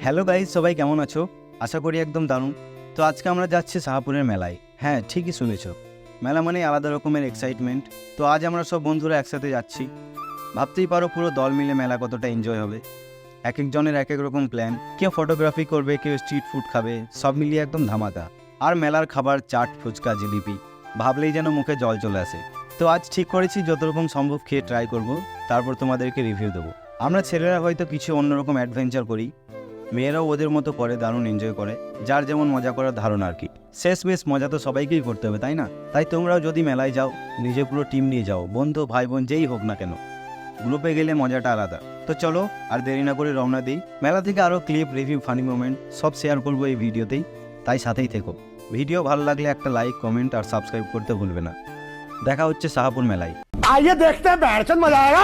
Hello guys, সবাই কেমন আছো? আশা করি একদম দারুণ। তো আজকে আমরা যাচ্ছি শাহপুরের মেলায়। হ্যাঁ, ঠিকই শুনেছো, মেলা মানে আলাদা রকমের এক্সাইটমেন্ট। তো আজ আমরা সব বন্ধুরা একসাথে যাচ্ছি। ভাবতেই পারো পুরো দল মিলে মেলা কতটা এনজয় হবে। এক একজনের এক এক রকম প্ল্যান, কেউ ফটোগ্রাফি করবে, কেউ স্ট্রিট ফুড খাবে, সব মিলিয়ে একদম ধামাকা। আর মেলার খাবার চাট, ফুচকা, জিলিপি ভাবলেই যেন মুখে জল চলে আসে। তো আজ ঠিক করেছি যত রকম সম্ভব খেয়ে ট্রাই করব, তারপর তোমাদেরকে রিভিউ দেবো। আমরা ছেলেরা হয়তো কিছু অন্যরকম অ্যাডভেঞ্চার করি, মেয়েরাও ওদের মতো করে দারুণ এনজয় করে, যার যেমন মজা করার ধারণা আর কি। শেষ বেশ মজা তো সবাইকেই করতে হবে, তাই না? তাই তোমরাও যদি মেলায় যাও, নিজে পুরো টিম নিয়ে যাও, বন্ধু ভাই বোন যেই হোক না কেন, গ্রুপে গেলে মজাটা আলাদা। তো চলো আর দেরি না করে রওনা দিই। মেলা থেকে আরও ক্লিপ, রিভিউ, ফানি মোমেন্ট সব শেয়ার করবো এই ভিডিওতেই, তাই সাথেই থেকো। ভিডিও ভালো লাগলে একটা লাইক, কমেন্ট আর সাবস্ক্রাইব করতে ভুলবে না। দেখা হচ্ছে শাহপুর মেলায়। आइए देखते हैं बैठचंद मजा आएगा।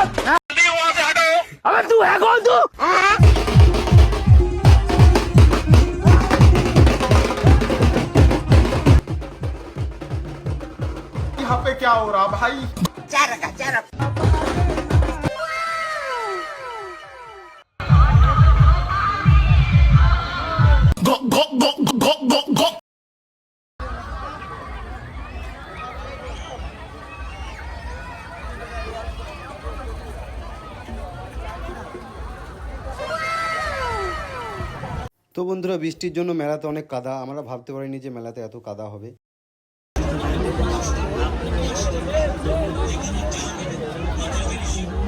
अबे तू है कौन तू? यहाँ पे क्या हो रहा भाई? তো বন্ধুরা, বৃষ্টির জন্য মেলাতে অনেক কাদা। আমরা ভাবতে পারিনি যে মেলাতে এত কাদা হবে।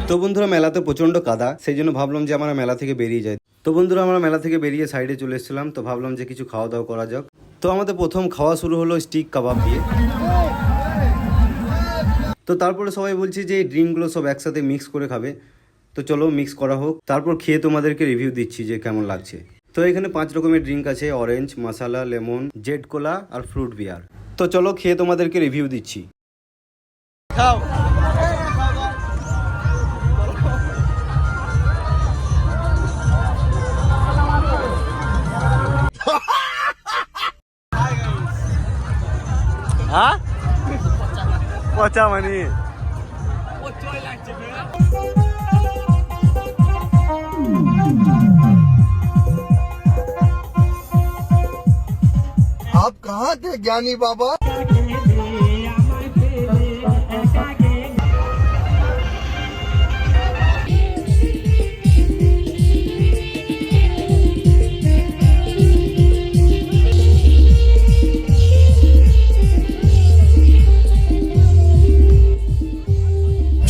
তো বন্ধুরা, মেলাতে প্রচণ্ড কাদা, সেই জন্য ভাবলাম যে আমরা মেলা থেকে বেরিয়ে যাই। তো বন্ধুরা, আমরা মেলা থেকে বেরিয়ে সাইডে চলে এসেছিলাম। তো ভাবলাম যে কিছু খাওয়া দাওয়া করা যাক। তো আমাদের প্রথম খাওয়া শুরু হলো স্টিক কাবাব দিয়ে। তো তারপরে সবাই বলছে যে এই ড্রিঙ্কগুলো সব একসাথে মিক্স করে খাবে। তো চলো মিক্স করা হোক, তারপর খেয়ে তোমাদেরকে রিভিউ দিচ্ছি যে কেমন লাগছে। তো এখানে 5 রকমের ড্রিঙ্ক আছে: অরেঞ্জ, মশালা, লেমন, জেড কোলা আর ফ্রুট বিয়ার। তো চলো খেয়ে তোমাদেরকে রিভিউ দিচ্ছি। খাও। हाँ? पचा मनी। आप कहाँ थे ज्ञानी बाबा?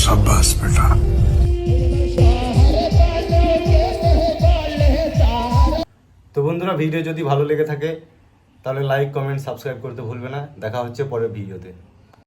शाबाश बेटा। তো বন্ধুরা, ভিডিও যদি ভালো লেগে থাকে তাহলে লাইক, কমেন্ট, সাবস্ক্রাইব করতে ভুলবে না। দেখা হচ্ছে পরের ভিডিওতে।